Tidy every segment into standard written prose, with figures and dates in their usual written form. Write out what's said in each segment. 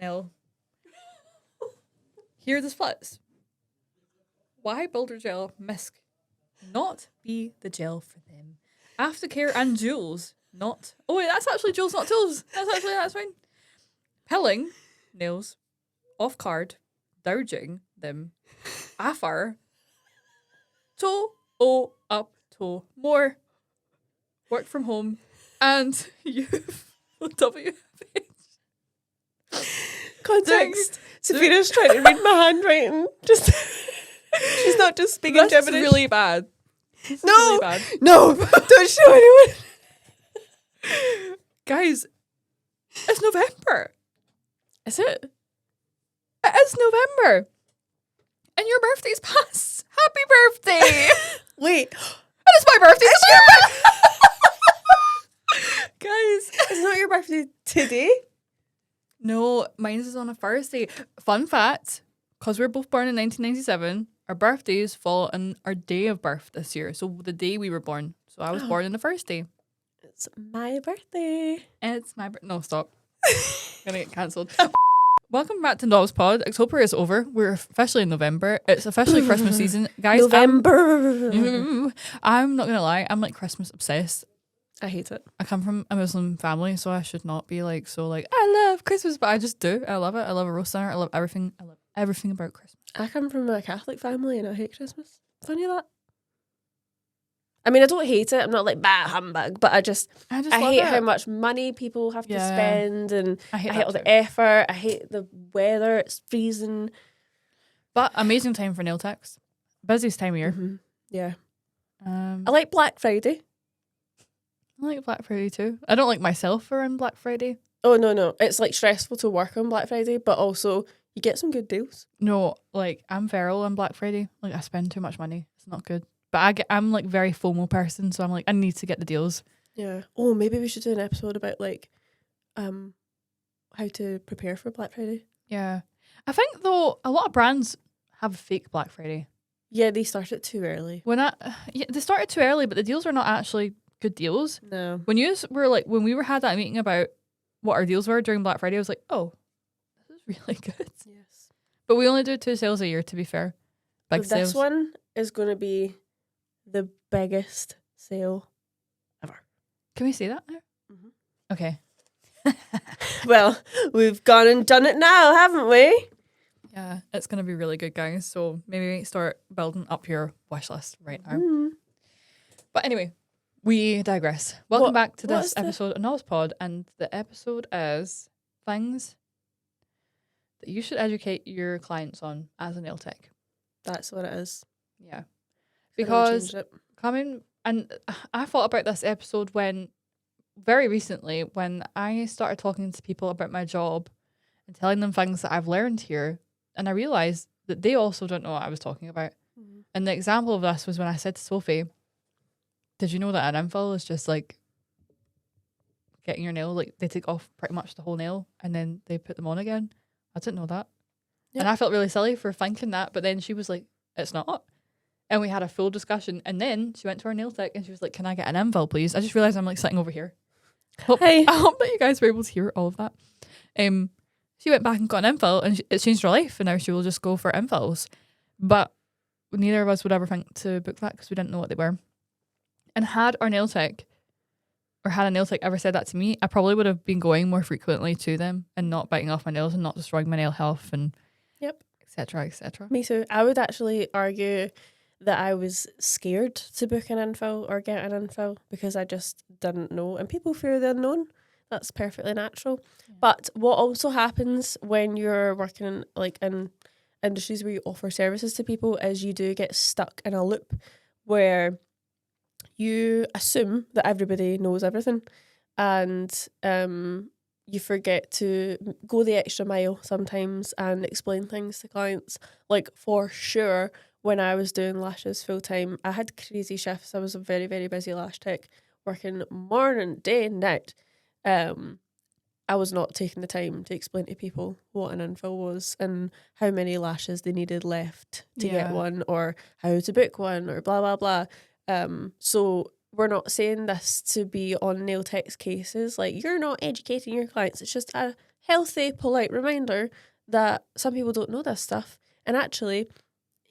Nell. Here are the splits. Why Builder Gel Misk not be the gel for them? Aftercare and Jules not. Oh wait, that's actually Jules, not Tools. That's fine. Pilling nails off card, douging them. Afar toe up toe more. Work from home and you W. Context. Saphira's trying to read my handwriting. Just she's not just speaking That's gibberish. really bad. No, really bad. No, don't show anyone. Guys, it's November. Is it? It is November. And your birthday's past. Happy birthday. Wait, And it's my birthday this year. Guys. it's not your birthday today? No, mine is on a Thursday. Fun fact, because we're both born in 1997, our birthdays fall on our day of birth this year. So the day we were born. So I was born on the first day. It's my birthday. And it's my birthday. No, stop. Gonna get cancelled. Welcome back to Knobs Pod. October is over. We're officially in November. It's officially Christmas season. Guys, November. I'm not gonna lie, I'm like Christmas obsessed. I hate it. I come from a Muslim family, so I should not be like so like I love Christmas, but I just do. I love it. I love a roast dinner. I love everything. I love everything about Christmas. I come from a Catholic family and I hate Christmas. Funny that. I mean, I don't hate it. I'm not like, bah, humbug. But I hate how much money people have to spend. And I hate all the effort. I hate the weather. It's freezing. But amazing time for nail techs. Busiest time of year. Mm-hmm. Yeah. I I like Black Friday. like Black Friday too. I don't like myself around Black Friday. Oh, no. It's like stressful to work on Black Friday, but also you get some good deals. No, like I'm feral on Black Friday. Like I spend too much money. It's not good. But I'm like very FOMO person, so I'm like I need to get the deals. Yeah. Oh, maybe we should do an episode about like how to prepare for Black Friday. Yeah. I think though a lot of brands have fake Black Friday. Yeah, they started too early. They started too early, but the deals are not actually good deals. No. When we had that meeting about what our deals were during Black Friday, I was like, oh, this is really good. Yes. But we only do 2 sales a year, to be fair. Big sales. This one is going to be the biggest sale ever. Can we say that now? Mm-hmm. Okay. Well, we've gone and done it now, haven't we? Yeah, it's going to be really good, guys. So maybe start building up your wish list right now. Mm. But anyway, we digress. Welcome back to this is episode of Knowledge Pod, and the episode is things that you should educate your clients on as a nail tech. That's what it is. Yeah. I'm gonna Because change it. coming, and I thought about this episode very recently, when I started talking to people about my job and telling them things that I've learned here, and I realised that they also don't know what I was talking about. Mm-hmm. And the example of this was when I said to Sophie, did you know that an infill is just like getting your nail, like they take off pretty much the whole nail and then they put them on again? I didn't know that. Yeah. And I felt really silly for thinking that, but then she was like, it's not. And we had a full discussion, and then she went to our nail tech and she was like, can I get an infill, please? I just realised I'm like sitting over here. Hey. I hope that you guys were able to hear all of that. She went back and got an infill, and it changed her life, and now she will just go for infills. But neither of us would ever think to book that because we didn't know what they were. And had a nail tech ever said that to me, I probably would have been going more frequently to them and not biting off my nails and not destroying my nail health and etc. etc. Me too. I would actually argue that I was scared to book an infill or get an infill because I just didn't know. And people fear the unknown. That's perfectly natural. Yeah. But what also happens when you're working in industries where you offer services to people is you do get stuck in a loop where you assume that everybody knows everything, and you forget to go the extra mile sometimes and explain things to clients. Like, for sure, when I was doing lashes full time, I had crazy shifts. I was a very, very busy lash tech, working morning, day, night. I was not taking the time to explain to people what an infill was and how many lashes they needed left to get one, or how to book one, or blah, blah, blah. So we're not saying this to be on nail tech's cases. Like, you're not educating your clients. It's just a healthy, polite reminder that some people don't know this stuff. And actually,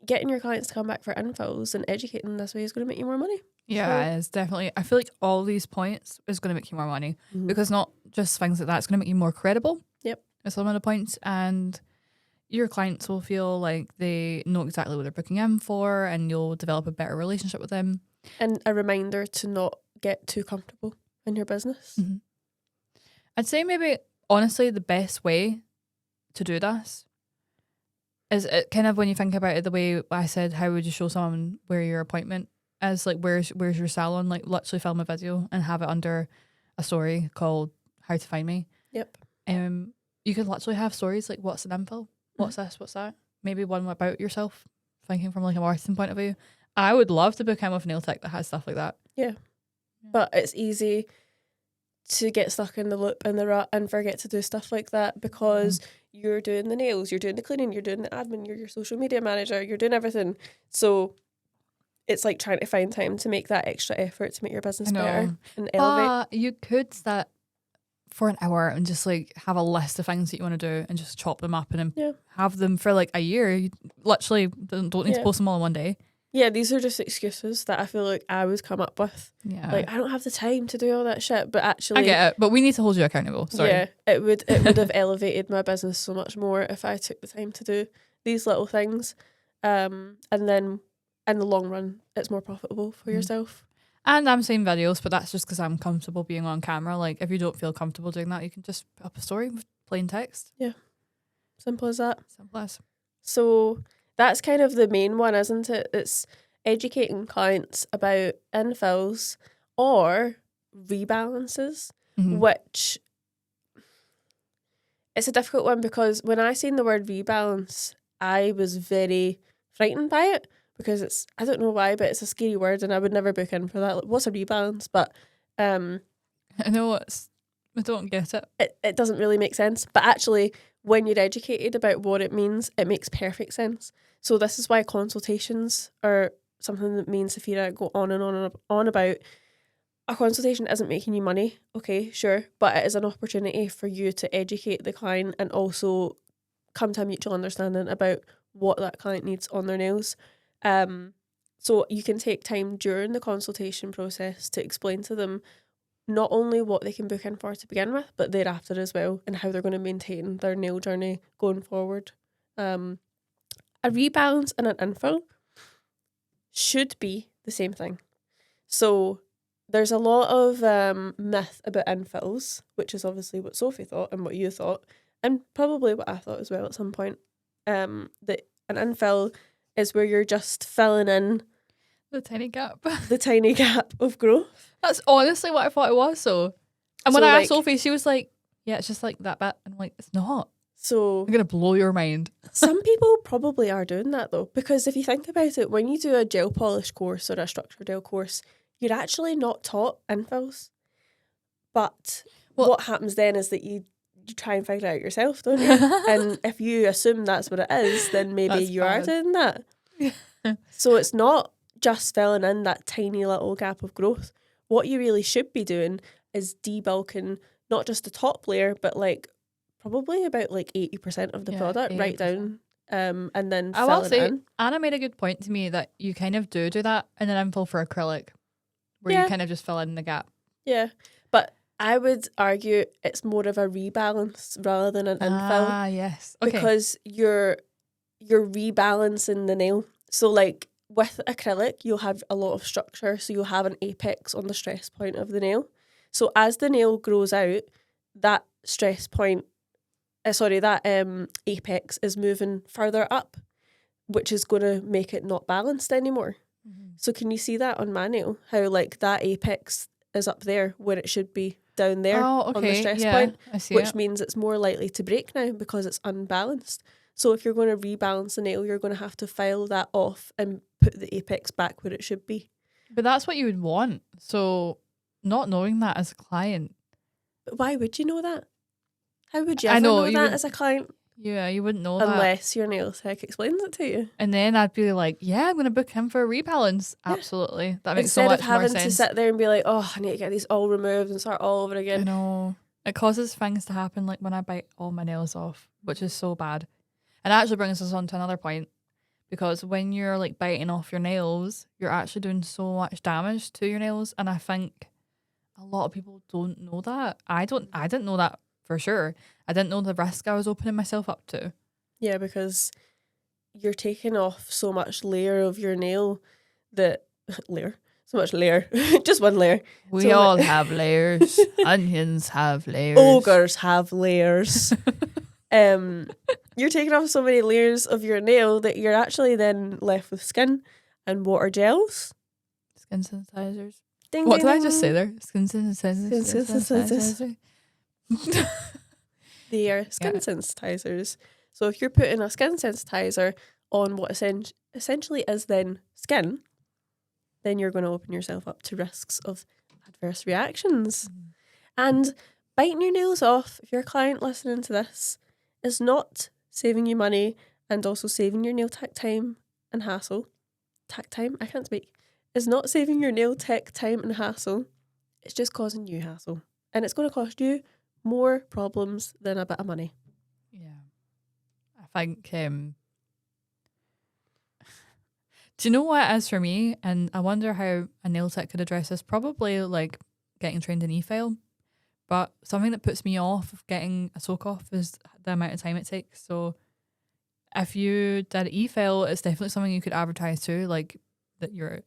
getting your clients to come back for infills and educating them this way is going to make you more money. Yeah, it's definitely. I feel like all these points is going to make you more money because not just things like that. It's going to make you more credible. Yep. At some of the points, and your clients will feel like they know exactly what they're booking in for, and you'll develop a better relationship with them. And a reminder to not get too comfortable in your business. Mm-hmm. I'd say maybe honestly the best way to do this is it kind of when you think about it the way I said, how would you show someone where your appointment is, like where's your salon, like literally film a video and have it under a story called How to Find Me. Yep. You could literally have stories like what's an info, what's this, what's that, maybe one about yourself, thinking from like a marketing point of view. I would love to book in with nail tech that has stuff like that. Yeah. But it's easy to get stuck in the loop and the rut and forget to do stuff like that because you're doing the nails, you're doing the cleaning, you're doing the admin, you're your social media manager, you're doing everything. So it's like trying to find time to make that extra effort to make your business better and elevate. You could sit for an hour and just like have a list of things that you want to do and just chop them up and then have them for like a year. You literally don't need to post them all in one day. Yeah, these are just excuses that I feel like I would come up with. Yeah. Like, I don't have the time to do all that shit, but actually... I get it, but we need to hold you accountable. Sorry. Yeah, it would have elevated my business so much more if I took the time to do these little things. And then in the long run, it's more profitable for yourself. And I'm saying videos, but that's just because I'm comfortable being on camera. Like, if you don't feel comfortable doing that, you can just put up a story with plain text. Yeah. Simple as that. Simple as. So... that's kind of the main one, isn't it? It's educating clients about infills or rebalances, which it's a difficult one because when I seen the word rebalance, I was very frightened by it because it's, I don't know why, but it's a scary word and I would never book in for that. Like, what's a rebalance? But I know I don't get it. It doesn't really make sense. But actually, when you're educated about what it means, it makes perfect sense. So this is why consultations are something that me and Saphira go on and on and on about. A consultation isn't making you money, okay, sure, but it is an opportunity for you to educate the client and also come to a mutual understanding about what that client needs on their nails. So you can take time during the consultation process to explain to them not only what they can book in for to begin with, but thereafter as well, and how they're going to maintain their nail journey going forward. A rebalance and an infill should be the same thing. So there's a lot of myth about infills, which is obviously what Sophie thought and what you thought, and probably what I thought as well at some point. That an infill is where you're just filling in the tiny gap. The tiny gap of growth. That's honestly what I thought it was. And when I asked Sophie, she was like, yeah, it's just like that bit. And I'm like, it's not. So I'm going to blow your mind. Some people probably are doing that though, because if you think about it, when you do a gel polish course or a structured gel course, you're actually not taught infills. But what happens then is that you try and figure it out yourself, don't you? And if you assume that's what it is, then maybe you are doing that. So it's not just filling in that tiny little gap of growth. What you really should be doing is debulking not just the top layer, but like probably about like 80% of the product 80%. Right down, and then I will say, Anna made a good point to me that you kind of do that in an infill for acrylic, where you kind of just fill in the gap. Yeah, but I would argue it's more of a rebalance rather than an infill. Ah, yes. Okay. Because you're rebalancing the nail. So like with acrylic, you'll have a lot of structure, so you'll have an apex on the stress point of the nail. So as the nail grows out, that stress point, that apex is moving further up, which is going to make it not balanced anymore. Mm-hmm. So can you see that on my nail? How like that apex is up there where it should be down there on the stress point, which means it's more likely to break now because it's unbalanced. So if you're going to rebalance the nail, you're going to have to file that off and put the apex back where it should be. But that's what you would want. So not knowing that as a client. But why would you know that? How would you ever know that as a client? Yeah, you wouldn't know that. Unless your nail tech explains it to you. And then I'd be like, yeah, I'm going to book him for a rebalance. Yeah. Absolutely. That makes so much more sense. Instead of having to sit there and be like, oh, I need to get these all removed and start all over again. I know. It causes things to happen like when I bite all my nails off, which is so bad. And it actually brings us on to another point because when you're like biting off your nails, you're actually doing so much damage to your nails. And I think a lot of people don't know that. I didn't know that for sure. I didn't know the risk I was opening myself up to. Yeah, because you're taking off so much layer of your nail that so much layer, just one layer. We So all have layers. Onions have layers. Ogres have layers. You're taking off so many layers of your nail that you're actually then left with skin and water gels. Skin sensitizers. Ding, What ding, did I ding. just say there? Skin sensitizers. Skin sensitizers. They are skin Yeah. sensitizers. So if you're putting a skin sensitizer on what essentially is then skin, then you're going to open yourself up to risks of adverse reactions. And biting your nails off, if you're a client listening to this, is not saving you money and also saving your nail tech time and hassle. Tech time? I can't speak. Is not saving your nail tech time and hassle. It's just causing you hassle. And it's going to cost you more problems than a bit of money. Yeah. I think do you know what it is for me? And I wonder how a nail tech could address this. Probably like getting trained in e-file. But something that puts me off of getting a soak off is the amount of time it takes. So if you did e-file, it's definitely something you could advertise too, like that your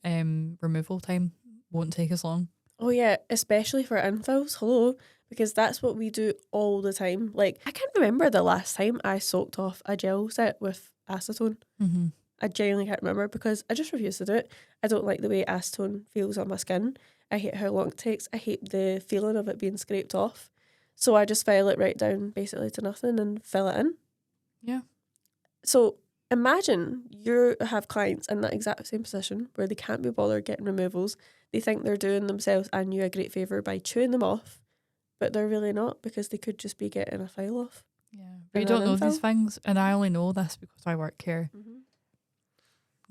removal time won't take as long. Oh yeah, especially for infills. Hello, because that's what we do all the time. Like, I can't remember the last time I soaked off a gel set with acetone. Mm-hmm. I genuinely can't remember because I just refuse to do it. I don't like the way acetone feels on my skin. I hate how long it takes. I hate the feeling of it being scraped off. So I just file it right down basically to nothing and fill it in. Yeah. So imagine you have clients in that exact same position where they can't be bothered getting removals. They think they're doing themselves and you a great favour by chewing them off, but they're really not because they could just be getting a file off. Yeah. But you And don't an know these infill. things, and I only know this because I work here. Mm-hmm.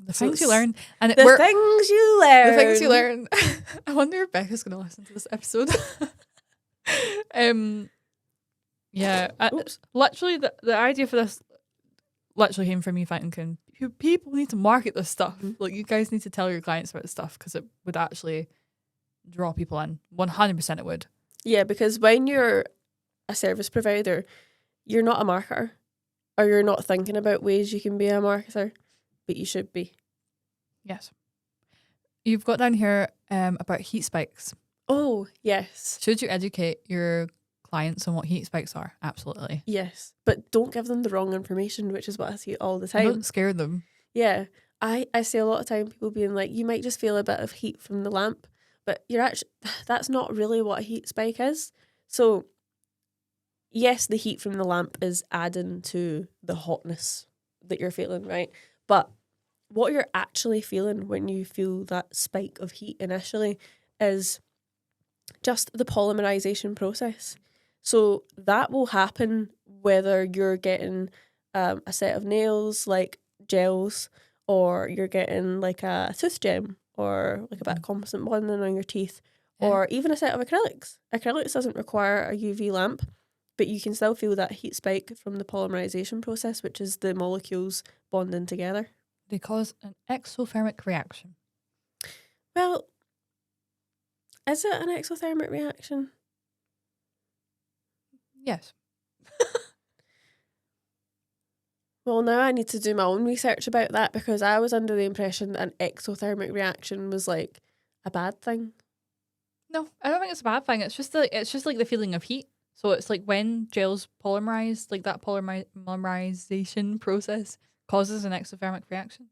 The So things you it's learn, and The things you learn. The things you learn. I wonder if Becca's going to listen to this episode. Yeah. Oops. Literally, the idea for this literally came from me thinking, people need to market this stuff. Mhm. Like, you guys need to tell your clients about this stuff because it would actually draw people in. 100% it would. Yeah, because when you're a service provider, you're not a marketer, or you're not thinking about ways you can be a marketer, but you should be. Yes. You've got down here about heat spikes. Oh, yes. Should you educate your clients on what heat spikes are? Absolutely. Yes. But don't give them the wrong information, which is what I see all the time. Don't scare them. Yeah. I see a lot of time people being like, you might just feel a bit of heat from the lamp, but you're actually, that's not really what a heat spike is. So yes, the heat from the lamp is adding to the hotness that you're feeling, right? But what you're actually feeling when you feel that spike of heat initially is just the polymerization process. So that will happen whether you're getting a set of nails like gels, or you're getting like a tooth gem, or like a bit of composite bonding on your teeth, or even a set of acrylics. Acrylics doesn't require a UV lamp, but you can still feel that heat spike from the polymerization process, which is the molecules bonding together. They cause an exothermic reaction. Well, is it an exothermic reaction? Yes. Well, now I need to do my own research about that because I was under the impression that an exothermic reaction was like a bad thing. No, I don't think it's a bad thing. It's just like the feeling of heat. So it's like when gels polymerize, like that polymerization process causes an exothermic reaction.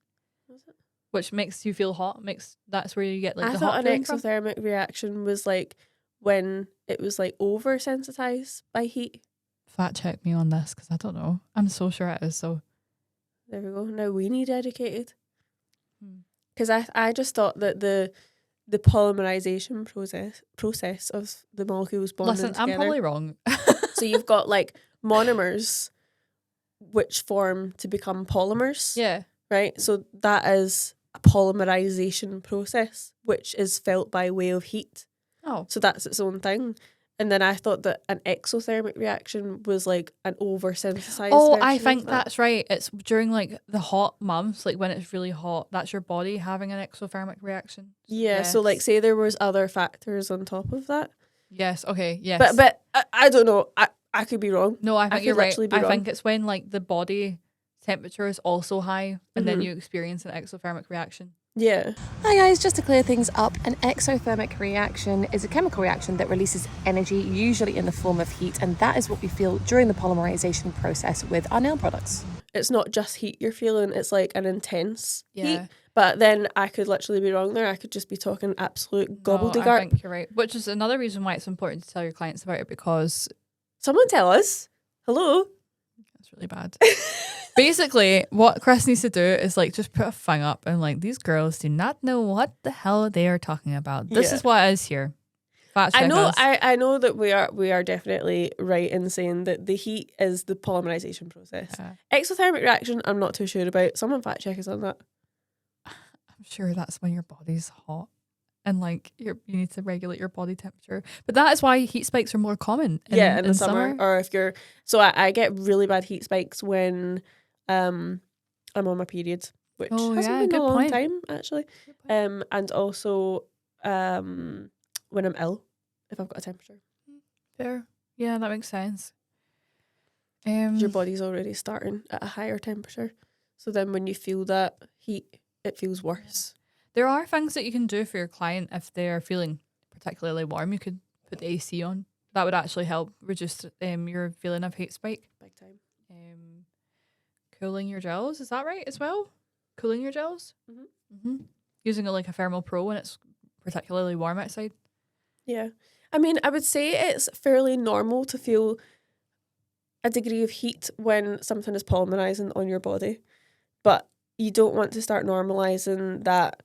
Was it? Which makes you feel hot. That's where you get like I the thought hot an feeling from. exothermic reaction was like when it was like oversensitized by heat. Fact check me on this because I don't know. I'm so sure it is. So There we go. Now we need educated. Hmm. Because I just thought that the polymerization process of the molecules bonding listen, together. I'm probably wrong. So you've got like monomers which form to become polymers. Yeah. Right? So that is a polymerization process which is felt by way of heat. Oh. So that's its own thing. And then I thought that an exothermic reaction was like an oversensitized Oh, version I of think that. that's right. It's during like the hot months, like when it's really hot, that's your body having an exothermic reaction. Yeah, so like Yes. say there was other factors on top of that. Yes, okay, yes. But I don't know. I could be wrong. No, I think could you're right. literally be I wrong. think it's when like the body temperature is also high and then Mhm. you experience an exothermic reaction. Yeah. Hi guys, just to clear things up, an exothermic reaction is a chemical reaction that releases energy, usually in the form of heat, and that is what we feel during the polymerization process with our nail products. It's not just heat you're feeling, it's like an intense Yeah. heat. But then I could literally be wrong there. I could just be talking absolute No, gobbledygook. I think you're right. Which is another reason why it's important to tell your clients about it, because Someone tell us. Hello? it's really bad. Basically, what Chris needs to do is like just put a thing up and like, these girls do not know what the hell they are talking about. This Yeah. is what it is here. Fact check I know us. I know that we are definitely right in saying that the heat is the polymerization process. Yeah. Exothermic reaction, I'm not too sure about. Someone fact check us on that. I'm sure that's when your body's hot and like you need to regulate your body temperature. But that is why heat spikes are more common In the summer. Or if you're I get really bad heat spikes when I'm on my period, which Oh, hasn't yeah, been good a long point. time actually. And also when I'm ill, if I've got a temperature. Fair. Yeah, that makes sense. 'Cause your body's already starting at a higher temperature. So then when you feel that heat, it feels worse. There are things that you can do for your client if they're feeling particularly warm. You could put the AC on. That would actually help reduce your feeling of heat spike. Big time. Cooling your gels, is that right as well? Cooling your gels? Mhm. Using it like a Thermal Pro when it's particularly warm outside. Yeah. I mean, I would say it's fairly normal to feel a degree of heat when something is polymerizing on your body. But you don't want to start normalizing that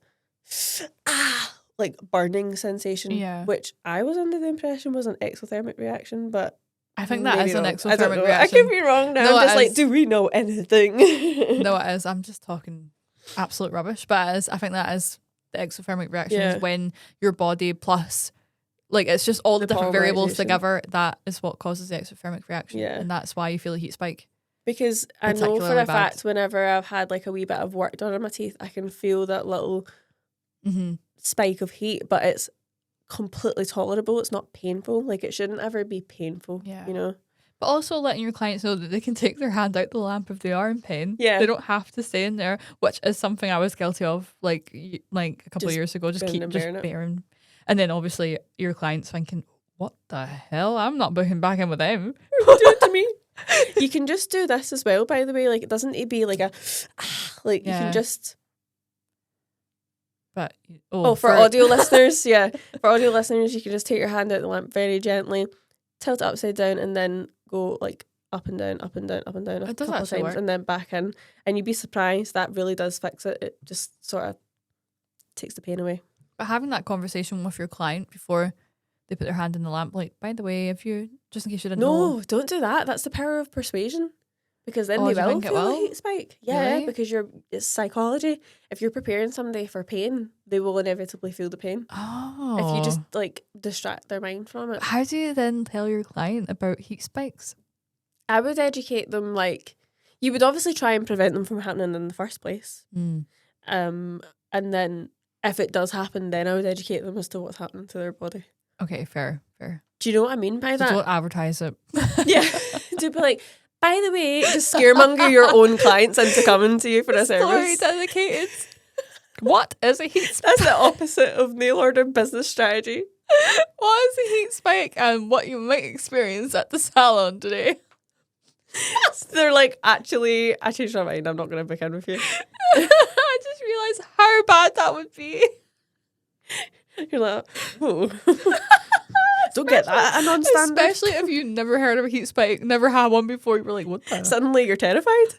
like burning sensation, Yeah. which I was under the impression was an exothermic reaction, but I think that maybe is an wrong. I don't exothermic know. reaction. I could be wrong now. No, I'm it just like, is. do we know anything? No, it is. I'm just talking absolute rubbish. But it is. I think that is the exothermic reaction Yeah. is when your body plus, like, it's just all the The different variables polymerization. together. That is what causes the exothermic reaction. Yeah. And that's why you feel a heat spike. Because I know for Particularly a bad. fact whenever I've had like a wee bit of work done on my teeth, I can feel that little Mm-hmm. spike of heat, but it's completely tolerable. It's not painful. Like it shouldn't ever be painful. Yeah. You know? But also letting your clients know that they can take their hand out the lamp if they are in pain. Yeah. They don't have to stay in there, which is something I was guilty of like a couple of Just years ago. Just bending keep and just bearing it. bearing. And then obviously your client's thinking, what the hell? I'm not booking back in with them. Do it to me. You can just do this as well, by the way. Like it doesn't need to be like a like you Yeah. can just But for audio listeners, yeah. For audio listeners, you can just take your hand out the lamp very gently, tilt it upside down, and then go like up and down, up and down, up and down a It does couple of actually times, work. and then back in. And you'd be surprised that really does fix it. It just sort of takes the pain away. But having that conversation with your client before they put their hand in the lamp, like, by the way, if you, just in case you didn't know. No, don't do that. That's the power of persuasion. Because then Oh, they do you will think it feel a will? heat spike. Yeah, Really? because it's psychology. If you're preparing somebody for pain, they will inevitably feel the pain. Oh. If you just like distract their mind from it. How do you then tell your client about heat spikes? I would educate them like you would obviously try and prevent them from happening in the first place. And then if it does happen, then I would educate them as to what's happening to their body. Okay, fair. Do you know what I mean by So that? don't advertise it. Yeah. To be like, by the way, just scaremonger your own clients into coming to you for a Story service. dedicated. What is a heat spike? That's the opposite of nail order business strategy. What is a heat spike and what you might experience at the salon today? They're like, actually, I changed my mind. I'm not going to book in with you. I just realised how bad that would be. You're like, oh. Don't get that a non-standard. Especially if you never heard of a heat spike, never had one before. You were like, what the? Suddenly you're terrified.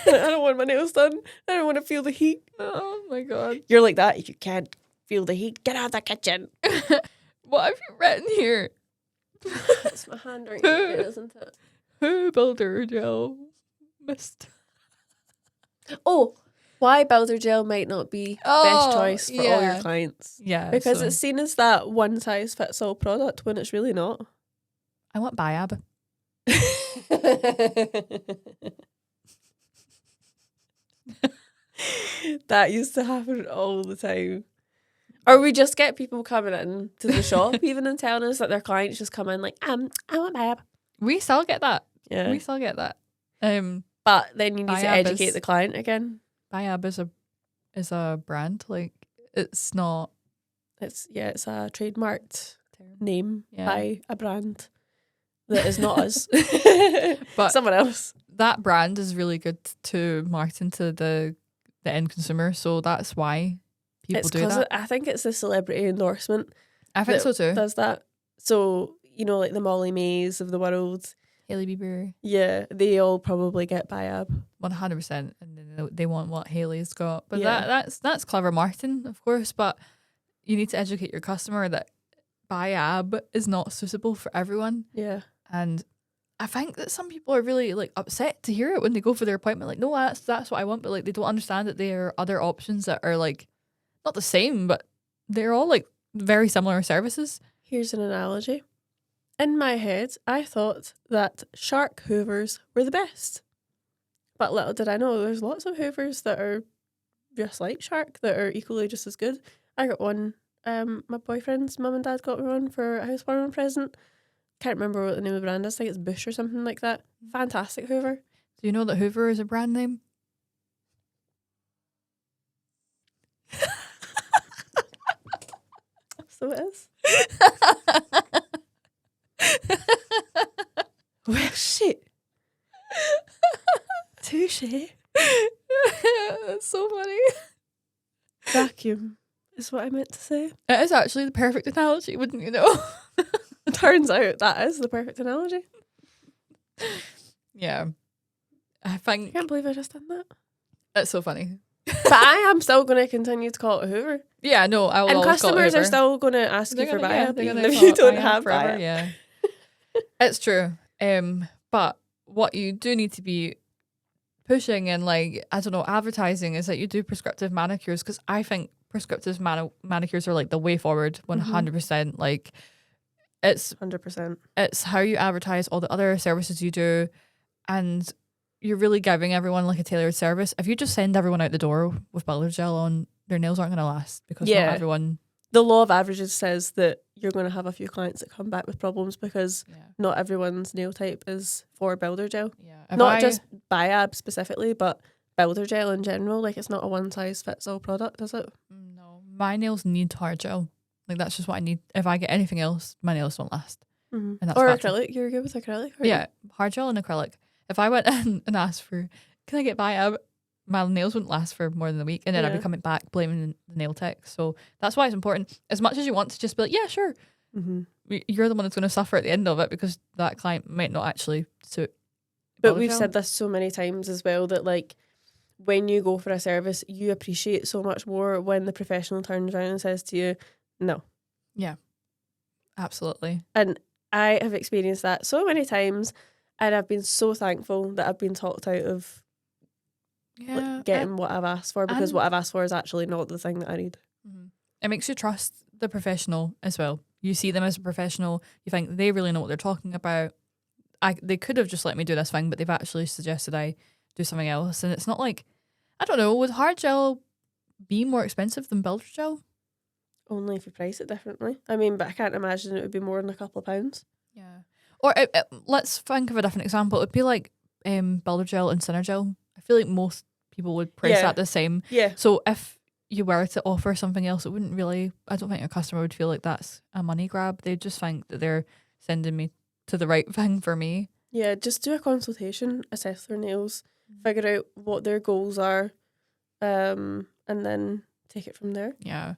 I don't want my nails done. I don't want to feel the heat. Oh my God. You're like that. If you can't feel the heat, get out of the kitchen. What have you written here? That's my handwriting, isn't it? Who builder gel mist? Oh, why Builder Gel might not be best choice for all your yeah. clients. Yeah. Because so- it's seen as that one-size-fits-all product when it's really not. I want Biab. That used to happen all the time. Or we just get people coming in to the shop even and telling us that their clients just come in like, I want Biab. We still get that. Yeah. We still get that. But then you need to Biab educate is- the client again. Biab is a brand. Like, it's not It's a trademarked name Yeah. by a brand that is not us. But someone else. that brand is really good to market to the end consumer. So that's why people It's do because that. I think it's the celebrity endorsement I think so too. does that. So, you know, like the Molly Mays of the world. Hailey Bieber, Yeah, they all probably get Biab. 100%, and then they want what Hailey's got. But Yeah. that's clever marketing, of course. But you need to educate your customer that Biab is not suitable for everyone. Yeah. And I think that some people are really like upset to hear it when they go for their appointment. Like, no, that's what I want, but like they don't understand that there are other options that are like not the same, but they're all like very similar services. Here's an analogy. In my head, I thought that shark hoovers were the best. But little did I know, there's lots of hoovers that are just like shark that are equally just as good. I got one, my boyfriend's mum and dad got me one for a housewarming present. Can't remember what the name of the brand is. I think it's Bush or something like that. Fantastic hoover. Do you know that Hoover is a brand name? So it is. Well, shit. Touche. That's so funny. Vacuum is what I meant to say. It is actually the perfect analogy, wouldn't you know? Turns out that is the perfect analogy. Yeah. I I think can't believe I just done that. it's so funny. But I am still going to continue to call it a hoover. Yeah, no, I will And always call it customers are Hoover. still going to ask They're you for gonna- yeah, Biab, they're even gonna if call you it don't Biab have forever, Biab. yeah. It's true. But what you do need to be pushing and like, I don't know, advertising is that you do prescriptive manicures, because I think prescriptive manicures are like the way forward 100%. Like, it's 100%. it's how you advertise all the other services you do, and you're really giving everyone like a tailored service. If you just send everyone out the door with builder gel on, their nails aren't going to last, because Yeah. not everyone. The law of averages says that you're going to have a few clients that come back with problems because Yeah, not everyone's nail type is for builder gel. yeah. Not just Biab specifically, but builder gel in general. Like, it's not a one size fits all product, is it? No, my nails need hard gel. Like, that's just what I need. If I get anything else, my nails don't last. Mm-hmm. And that's Or factual. acrylic. You're good with acrylic? aren't Yeah, hard gel and acrylic. If I went in and asked for, can I get Biab? My nails wouldn't last for more than a week, and then I'd Yeah. be coming back blaming the nail tech. So that's why it's important. As much as you want to just be like, yeah, sure, you? Mm-hmm. you're the one that's going to suffer at the end of it, because that client might not actually suit. But builder we've gel. said this so many times as well, that like when you go for a service, you appreciate so much more when the professional turns around and says to you, no. Absolutely. And I have experienced that so many times, and I've been so thankful that I've been talked out of like, getting what I've asked for, because and- what I've asked for is actually not the thing that I need. It makes you trust the professional as well. You see them as a professional. You think they really know what they're talking about. They could have just let me do this thing, but they've actually suggested I do something else. And it's not like, I don't know, would hard gel be more expensive than builder gel? Only if you price it differently. I mean, but I can't imagine it would be more than a couple of pounds. Yeah. Or let's think of a different example. It would be like builder gel and Ciner gel. I feel like most people would price Yeah. that the same. Yeah. So if you were to offer something else, it wouldn't really, I don't think a customer would feel like that's a money grab. They'd just think that they're sending me to the right thing for me. Yeah, just do a consultation, assess their nails, figure out what their goals are, and then take it from there. Yeah.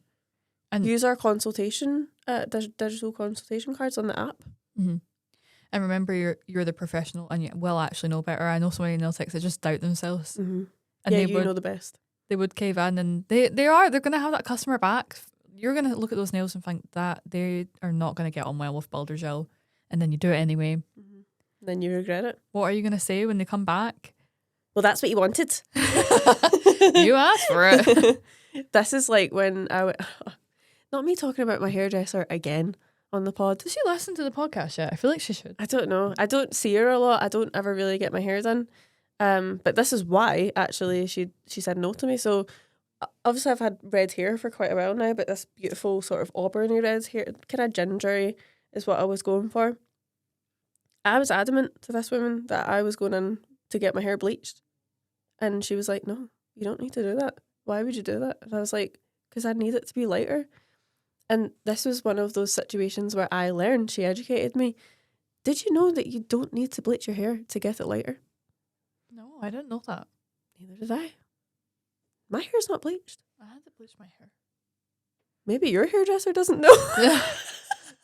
And Use our consultation, digital consultation cards on the app. and remember, you're the professional, and you will actually know better. I know so many nail techs that just doubt themselves, Mm-hmm. and Yeah, they you would know the best. they would cave in, and they're going to have that customer back. You're going to look at those nails and think that they are not going to get on well with builder gel, and then you do it anyway. Mm-hmm. Then you regret it. What are you going to say when they come back? Well, that's what you wanted. You asked for it. This is like when I went, not me talking about my hairdresser again on the pod. Does she listen to the podcast yet? I feel like she should. I don't know. I don't see her a lot. I don't ever really get my hair done. But this is why actually she said no to me. So obviously I've had red hair for quite a while now, but this beautiful sort of auburny red hair, kind of gingery, is what I was going for. I was adamant to this woman that I was going in to get my hair bleached, and she was like, "No, you don't need to do that. Why would you do that?" And I was like, "Because I need it to be lighter." And this was one of those situations where I learned. She educated me. Did you know that you don't need to bleach your hair to get it lighter? No, I didn't know that. Neither did I. My hair's not bleached. I had to bleach my hair. Maybe your hairdresser doesn't know.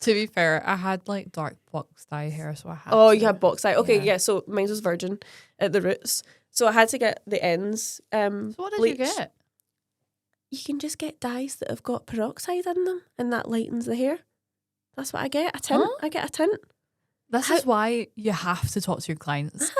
To be fair, I had like dark box dye hair, so I had. Oh, to, you had box dye. Okay, yeah. yeah. So mine was virgin at the roots. So I had to get the ends. So what did bleached. you get? You can just get dyes that have got peroxide in them, and that lightens the hair. That's what I get. A tint. Huh? I get a tint. This is why you have to talk to your clients.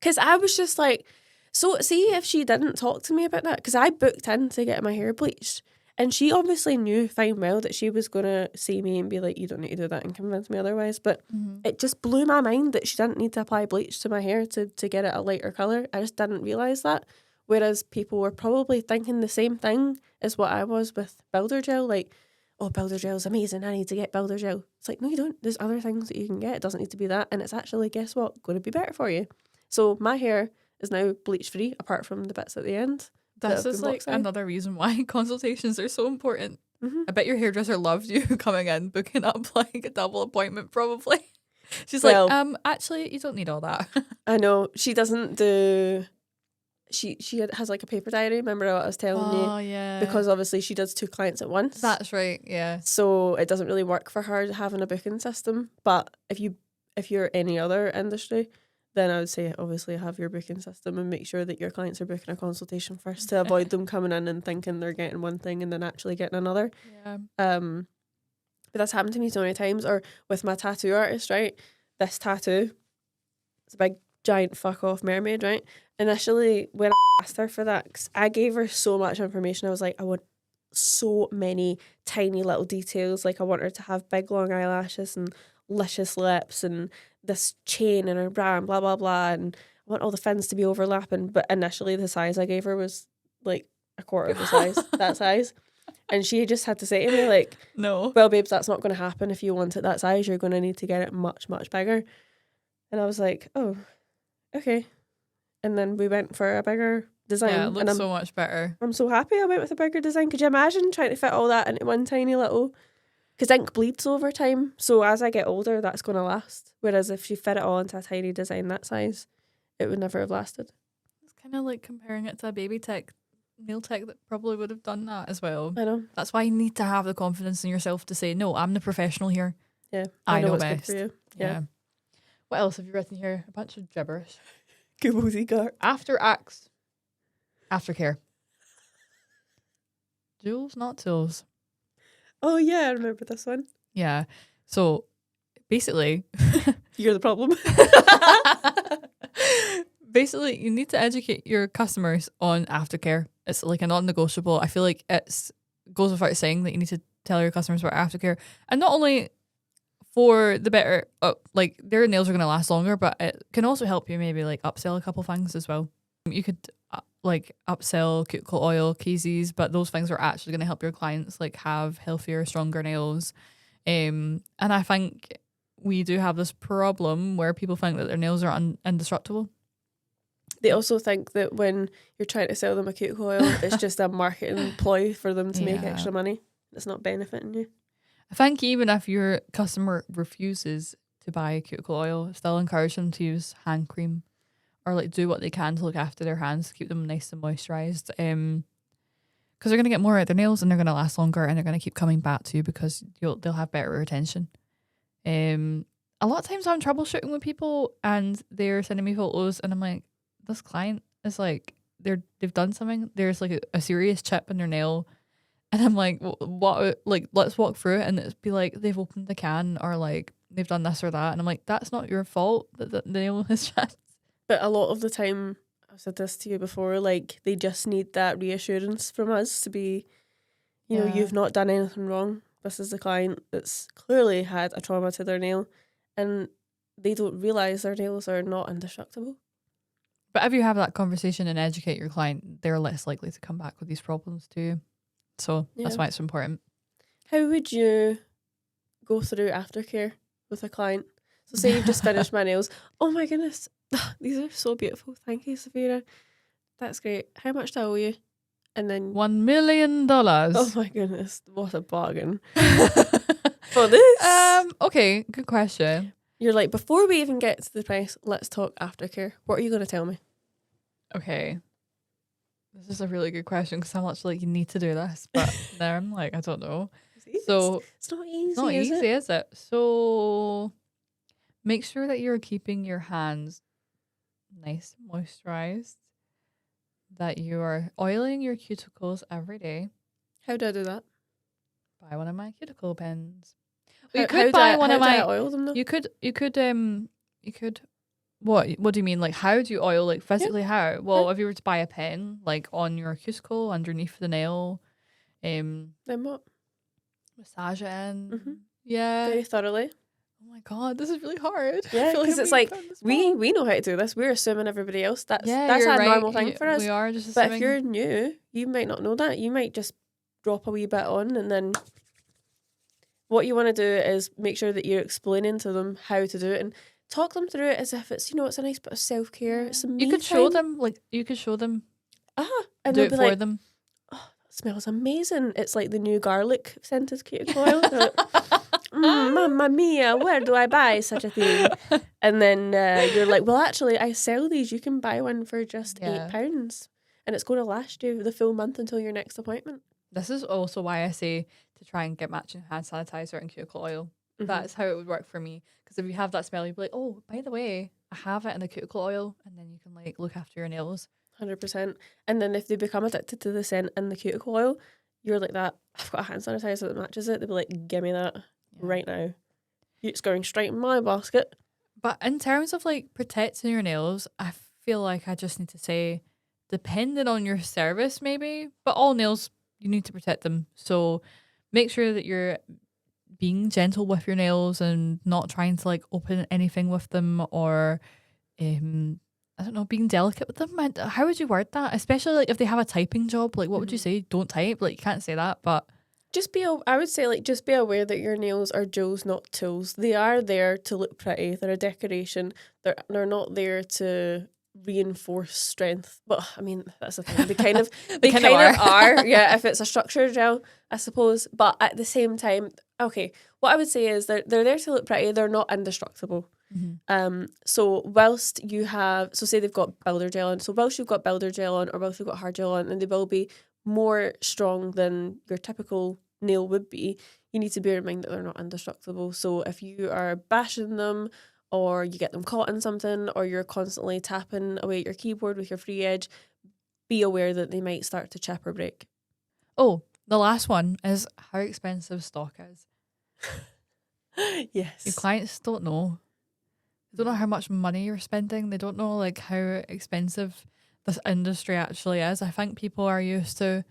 Because I was just like, so see if she didn't talk to me about that, because I booked in to get my hair bleached. And she obviously knew fine well that she was going to see me and be like, you don't need to do that, and convince me otherwise. But it just blew my mind that she didn't need to apply bleach to my hair to get it a lighter colour. I just didn't realise that. Whereas people were probably thinking the same thing as what I was with Builder Gel. Like, oh, Builder Gel's amazing. I need to get Builder Gel. It's like, no, you don't. There's other things that you can get. It doesn't need to be that. And it's actually, guess what? Going to be better for you. So my hair is now bleach free, apart from the bits at the end. This is like another reason why consultations are so important. I bet your hairdresser loved you coming in, booking up like a double appointment probably. She's like, actually, you don't need all that. I know. She doesn't do... She has like a paper diary, remember what I was telling you? Oh, yeah. Because obviously she does 2 clients at once. That's right, yeah. So it doesn't really work for her having a booking system. But if you're any other industry, then I would say obviously have your booking system and make sure that your clients are booking a consultation first to avoid them coming in and thinking they're getting one thing and then actually getting another. Yeah. But that's happened to me so many times. Or with my tattoo artist, right? This tattoo, it's a big giant fuck off mermaid, right? Initially, when I asked her for that, 'cause I gave her so much information, I was like, I want so many tiny little details. Like, I want her to have big long eyelashes and luscious lips and this chain in her bra and blah blah blah, and I want all the fins to be overlapping. But initially the size I gave her was like a quarter of the size, that size. And she just had to say to me like, no, well babes, that's not going to happen. If you want it that size, you're going to need to get it much much bigger. And I was like, oh, okay. And then we went for a bigger design. yeah, it looks and so much better. I'm so happy I went with a bigger design. Could you imagine trying to fit all that into one tiny little... Because ink bleeds over time, so as I get older, that's going to last. Whereas if you fit it all into a tiny design that size, it would never have lasted. It's kind of like comparing it to a baby tech, nail tech that probably would have done that as well. I know. That's why you need to have the confidence in yourself to say, no, I'm the professional here. Yeah, I know what's best. good for you. Yeah. What else have you written here? A bunch of gibberish. Gobbledygook. After acts. Aftercare. Jewels, not tools. Oh yeah, I remember this one. Yeah. So basically, You're the problem. basically, you need to educate your customers on aftercare. It's like a non-negotiable. I feel like it's goes without saying that you need to tell your customers about aftercare, and not only for the better, like their nails are going to last longer, but it can also help you maybe like upsell a couple things as well. You could like upsell cuticle oil, cases, but those things are actually going to help your clients like have healthier, stronger nails. And I think we do have this problem where people think that their nails are indestructible. They also think that when you're trying to sell them a cuticle oil, it's just a marketing ploy for them to make Yeah. extra money. It's not benefiting you. I think even if your customer refuses to buy cuticle oil, still encourage them to use hand cream or like do what they can to look after their hands, keep them nice and moisturized. Because they're going to get more out of their nails and they're going to last longer and they're going to keep coming back to you because they'll have better retention. A lot of times I'm troubleshooting with people and they're sending me photos and I'm like, this client is like, they've done something. There's like a serious chip in their nail. And I'm like, what? Like, let's walk through it. And it'd be like, they've opened the can or like they've done this or that. And I'm like, that's not your fault that the nail is just. But a lot of the time, I've said this to you before, like they just need that reassurance from us to be, you know, Yeah. you've not done anything wrong. this is the client that's clearly had a trauma to their nail and they don't realise their nails are not indestructible. But if you have that conversation and educate your client, they're less likely to come back with these problems to you. So that's why it's important. How would you go through aftercare with a client? So say you've just finished my nails. Oh my goodness, these are so beautiful. Thank you, Saphira. That's great. How much do I owe you? And then $1 million. oh my goodness, what a bargain for this. Okay, good question. You're like, before we even get to the price, let's talk aftercare. What are you going to tell me? Okay. This is a really good question because I'm actually like, you need to do this. But then I'm like, I don't know. So it's not easy. it's not easy, is it? So make sure that you're keeping your hands nice and moisturized, that you are oiling your cuticles every day. How do I do that? Buy one of my cuticle pens. You could buy one of my. How do I oil them though? You could. What do you mean? Like, how do you oil? Like, physically, how? Well, if you were to buy a pen, like on your cuticle, underneath the nail, then what? Massage it in. Mm-hmm. Yeah. Very thoroughly. Oh my god, this is really hard. Yeah, because it's like we know how to do this. We're assuming everybody else. That's a normal thing for us. We are just assuming. But if you're new, you might not know that. You might just drop a wee bit on, and then what you want to do is make sure that you're explaining to them how to do it and talk them through it as if it's, it's a nice bit of self-care. It's a me You could time. show them, and do they'll it be for like, them. oh, that smells amazing. It's like the new garlic scented cuticle oil. Mamma mia, where do I buy such a thing? And then you're like, well, actually, I sell these. You can buy one for just £8. And it's going to last you the full month until your next appointment. This is also why I say to try and get matching hand sanitizer and cuticle oil. Mm-hmm. That's how it would work for me. Because if you have that smell, you'd be like, oh, by the way, I have it in the cuticle oil. And then you can like look after your nails. 100%. And then if they become addicted to the scent and the cuticle oil, you're like that, I've got a hand sanitizer that matches it. They'll be like, give me that right now. It's going straight in my basket. But in terms of like protecting your nails, I feel like I just need to say, depending on your service maybe, but all nails, you need to protect them. So make sure that you're being gentle with your nails and not trying to like open anything with them or I don't know, being delicate with them. How would you word that? Especially like if they have a typing job, like what would you say? Don't type. Like you can't say that, but I would say like just be aware that your nails are jewels, not tools. They are there to look pretty. They're a decoration. They're not there to reinforce strength. But I mean, that's the thing. They kind of are. Yeah, if it's a structured gel, I suppose. But at the same time, okay, what I would say is they're there to look pretty. They're not indestructible. Mm-hmm. So whilst you have, so say they've got builder gel on, so whilst you've got builder gel on or whilst you've got hard gel on, and they will be more strong than your typical nail would be, you need to bear in mind that they're not indestructible. So if you are bashing them or you get them caught in something or you're constantly tapping away at your keyboard with your free edge, be aware that they might start to chip or break. Oh, the last one is how expensive stock is. Yes. Your clients don't know. They don't know how much money you're spending. They don't know like how expensive this industry actually is. I think people are used to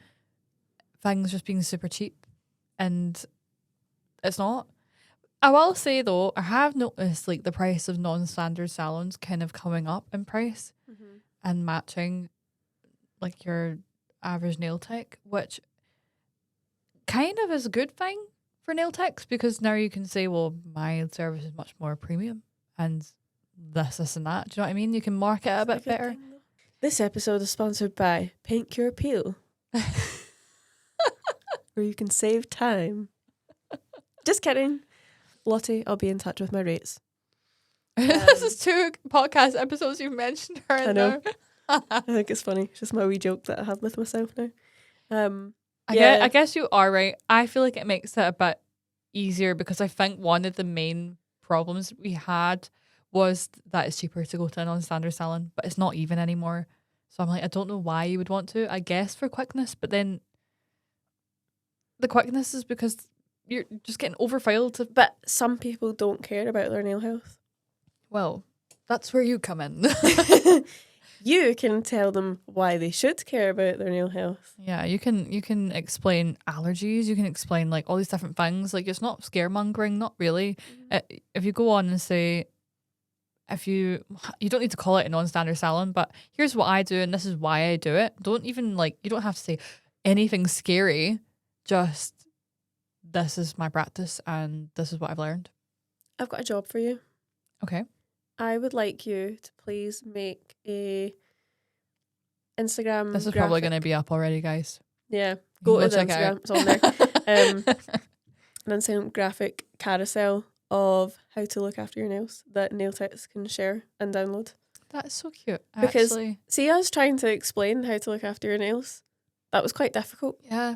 things just being super cheap and it's not. I will say though, I have noticed like the price of non-standard salons kind of coming up in price and matching like your average nail tech, which kind of is a good thing for nail techs because now you can say, well, my service is much more premium and this and that. Do you know what I mean? You can market it a bit better. This episode is sponsored by Paint Cure Peel, where you can save time. Just kidding. Lottie, I'll be in touch with my rates. This is 2 podcast episodes you've mentioned her in. I know. I think it's funny. It's just my wee joke that I have with myself now. I guess you are right. I feel like it makes it a bit easier because I think one of the main problems we had was that it's cheaper to go to a non-standard salon, but it's not even anymore. So I'm like, I don't know why you would want to. I guess for quickness, but then the quickness is because you're just getting overfiled. But some people don't care about their nail health. Well, that's where you come in. You can tell them why they should care about their nail health. Yeah, you can explain allergies. You can explain like all these different things. Like it's not scaremongering, not really. If you go on and say, if you don't need to call it a non-standard salon, but here's what I do and this is why I do it. Don't even you don't have to say anything scary. Just this is my practice and this is what I've learned. I've got a job for you. Okay. I would like you to please make a Instagram. This is probably going to be up already, guys. Yeah, go to the check it Instagram. out. It's on there. An Instagram graphic carousel of how to look after your nails that nail techs can share and download. That's so cute. Because Actually, see us trying to explain how to look after your nails. That was quite difficult. yeah.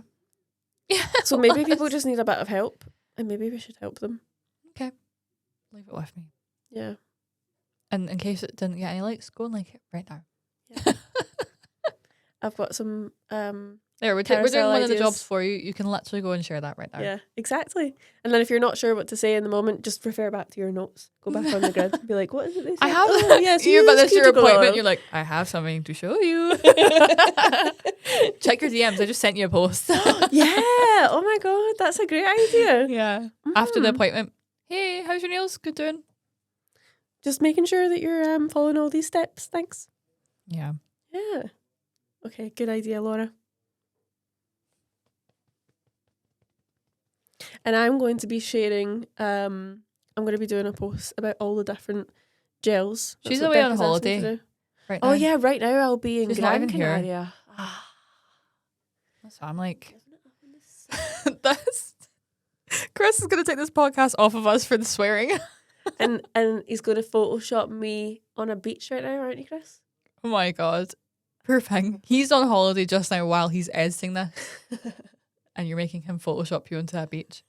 So maybe people just need a bit of help, and maybe we should help them. Okay. Leave it with me. Yeah. And in case it didn't get any likes, go and like it right now. Yeah. I've got some There, we're doing carousel one of the ideas. jobs for you. You can literally go and share that right now. Yeah, exactly. And then if you're not sure what to say in the moment, just refer back to your notes. Go back on the grid and be like, what is it they said? I have. Oh, yes, you but use this your cuticle appointment. oil. You're like, I have something to show you. Check your DMs. I just sent you a post. Yeah. Oh my God. That's a great idea. Yeah. After the appointment. Hey, how's your nails? Good doing. Just making sure that you're following all these steps. Thanks. Yeah. Yeah. Okay. Good idea, Laura. And I'm going to be sharing, I'm going to be doing a post about all the different gels. That's She's what away on Becca's asked me to holiday. do. Right Oh now. yeah, right now I'll be in She's not Gran even here. Canaria. That's what I'm like. That's Chris is going to take this podcast off of us for the swearing. and he's going to Photoshop me on a beach right now, aren't you, Chris? Oh my God. Poor thing. He's on holiday just now while he's editing this. And you're making him Photoshop you onto a beach.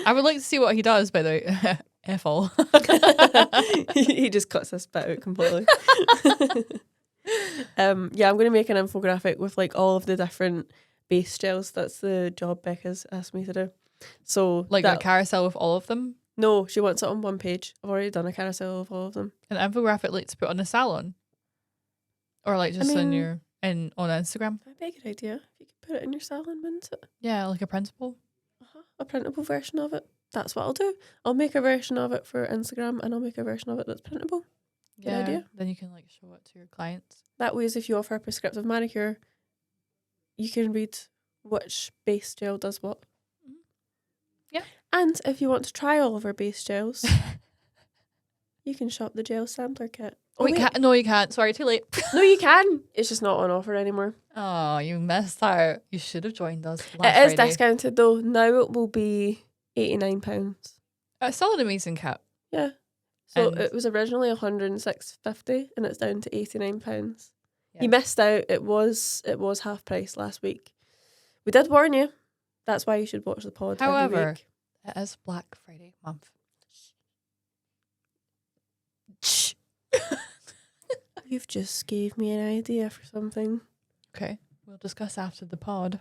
I would like to see what he does, by the way. F all. He just cuts this bit out completely. Yeah, I'm going to make an infographic with like all of the different base gels. That's the job Becca's asked me to do. So Like a carousel with all of them. no, she wants it on one page. I've already done a carousel of all of them. An infographic like to put on the salon. Or like just on mean- your on Instagram. That'd be a good idea. If you could put it in your salon, wouldn't it? Yeah, like a principal. A printable version of it. That's what I'll do. I'll make a version of it for Instagram and I'll make a version of it that's printable. Good idea. Then you can like show it to your clients. That way, if you offer a prescriptive manicure, you can read which base gel does what. Yeah. And if you want to try all of our base gels, you can shop the gel sampler kit. Oh, Wait, no, you can't. Sorry, too late. No, you can. It's just not on offer anymore. Oh, you missed out. You should have joined us. It is Friday. discounted though. Now it will be £89. It's still an amazing kit. Yeah. So And- it was originally £106.50 and it's down to £89. Yeah. You missed out. It was half price last week. We did warn you. That's why you should watch the pod. every However, week. it is Black Friday month. You've just gave me an idea for something. Okay, we'll discuss after the pod.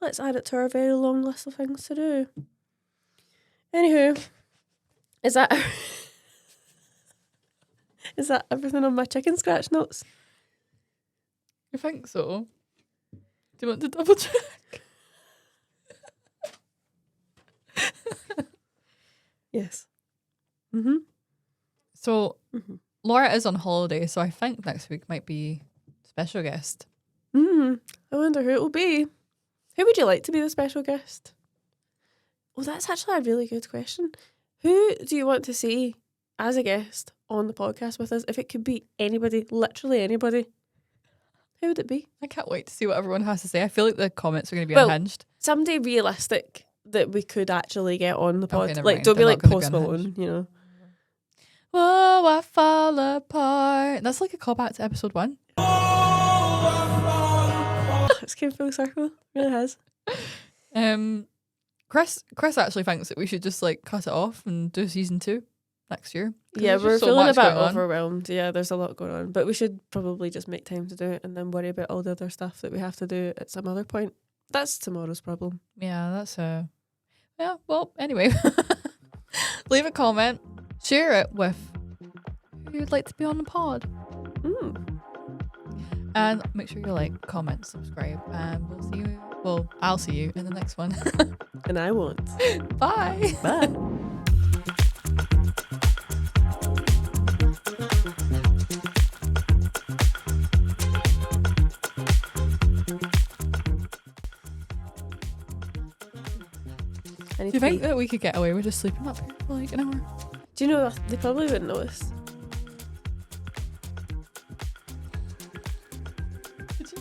Let's add it to our very long list of things to do. Anywho, is that everything on my chicken scratch notes? I think so. Do you want to double check? Yes. So, Mhm. Laura is on holiday, so I think next week might be special guest. I wonder who it will be. Who would you like to be the special guest? Oh, that's actually a really good question. Who do you want to see as a guest on the podcast with us? If it could be anybody, literally anybody, who would it be? I can't wait to see what everyone has to say. I feel like the comments are going to be Well, unhinged. Somebody realistic that we could actually get on the pod. Okay, never Like, mind. don't be They're like not gonna Post be Malone, unhinged. you know. Whoa, I fall apart. That's like a callback to episode 1. It's came full circle. It really has. Chris actually thinks that we should just like cut it off and do season 2 next year. 'Cause Yeah, there's we're just so feeling a much bit going on. overwhelmed. Yeah, there's a lot going on. But we should probably just make time to do it and then worry about all the other stuff that we have to do at some other point. That's tomorrow's problem. Yeah, that's yeah, well, anyway. Leave a comment, share it with who you'd like to be on the pod. And make sure you like, comment, subscribe, and we'll see you. Well, I'll see you in the next one. And I won't. Bye. Bye. Do you think that we could get away with just sleeping up here for like an hour? Do you know, they probably wouldn't notice. Could you?